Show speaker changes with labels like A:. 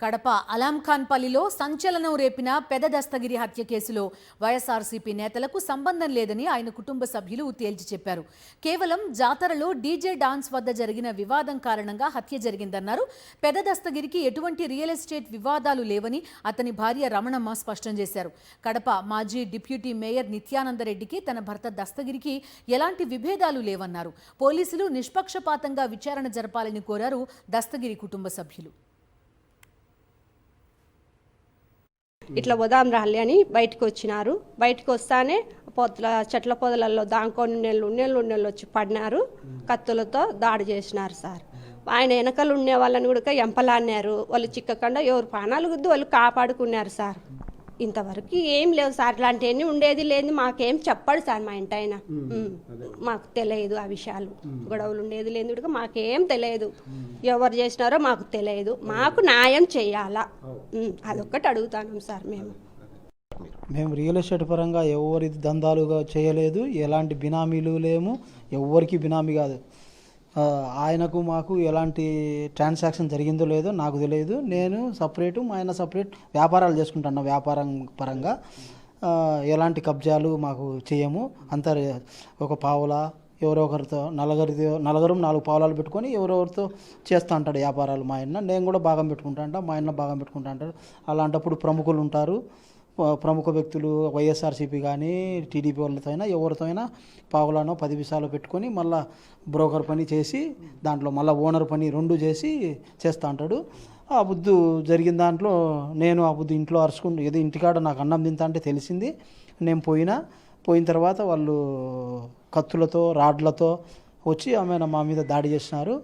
A: కడప అలాంఖాన్పల్లిలో సంచలనం రేపిన పెద దస్తగిరి హత్య కేసులో వైఎస్ఆర్సీపీ నేతలకు సంబంధం లేదని ఆయన కుటుంబ సభ్యులు తేల్చి చెప్పారు. కేవలం జాతరలో డీజే డాన్స్ వద్ద జరిగిన వివాదం కారణంగా హత్య జరిగిందన్నారు. పెద దస్తగిరికి ఎటువంటి రియల్ ఎస్టేట్ వివాదాలు లేవని అతని భార్య రమణమ్మ స్పష్టం చేశారు. కడప మాజీ డిప్యూటీ మేయర్ నిత్యానందరెడ్డికి తన భర్త దస్తగిరికి ఎలాంటి విభేదాలు లేవన్నారు. పోలీసులు నిష్పక్షపాతంగా విచారణ జరపాలని కోరారు దస్తగిరి కుటుంబ సభ్యులు.
B: ఇట్లా ఉదాం రాలి అని బయటకు వచ్చినారు. బయటకు వస్తానే చెట్ల పొదలలో దాంకొని నెల్లు వచ్చి పడినారు. కత్తులతో దాడి చేసినారు సార్. ఆయన వెనకలు ఉండే వాళ్ళని కూడా ఎంపలాన్నారు. వాళ్ళు చిక్కకుండా ఎవరు ప్రాణాలు గుద్దు వాళ్ళు కాపాడుకున్నారు సార్. ఇంతవరకు ఏం లేవు సార్. ఇలాంటివన్నీ ఉండేది లేదు. మాకేం చెప్పడు సార్ మా ఇంటి ఆయన. మాకు తెలియదు ఆ విషయాలు. గొడవలు ఉండేది లేదు మాకేం తెలియదు. ఎవరు చేసినారో మాకు తెలియదు. మాకు న్యాయం చేయాలా అదొక్కటి అడుగుతాం సార్.
C: మేము రియల్ ఎస్టేట్ పరంగా ఎవరి దందాలుగా చేయలేదు. ఎలాంటి బినామీలు లేము. ఎవరికి బినామీ కాదు. ఆయనకు మాకు ఎలాంటి ట్రాన్సాక్షన్ జరిగిందో లేదో నాకు తెలియదు. నేను సపరేటు, మా ఆయన సపరేట్ వ్యాపారాలు చేసుకుంటున్నా. వ్యాపారం పరంగా ఎలాంటి కబ్జాలు మాకు చేయము. అంత ఒక పావుల ఎవరో ఒకరితో నలుగురు 4 పావులాలు పెట్టుకొని ఎవరెవరితో చేస్తూ ఉంటాడు వ్యాపారాలు. మా ఆయన నేను కూడా భాగం పెట్టుకుంటా అంట, మా ఆయన భాగం పెట్టుకుంటా అంటాడు. అలాంటప్పుడు ప్రముఖులు ఉంటారు. ప్రముఖ వ్యక్తులు వైఎస్ఆర్సీపీ కానీ టీడీపీ వాళ్ళతో అయినా ఎవరితో అయినా పావులానో 10 విషయాలు పెట్టుకొని మళ్ళీ బ్రోకర్ పని చేసి దాంట్లో మళ్ళీ ఓనర్ పని 2 చేసి చేస్తూ ఉంటాడు. ఆ బుద్ధు జరిగిన దాంట్లో నేను ఆ బుద్ధు ఇంట్లో అరుచుకుంటూ ఏదో ఇంటికాడ నాకు అన్నం తింటా అంటే తెలిసింది. నేను పోయిన తర్వాత వాళ్ళు కత్తులతో రాడ్లతో వచ్చి ఆమె మా మీద దాడి చేసినారు.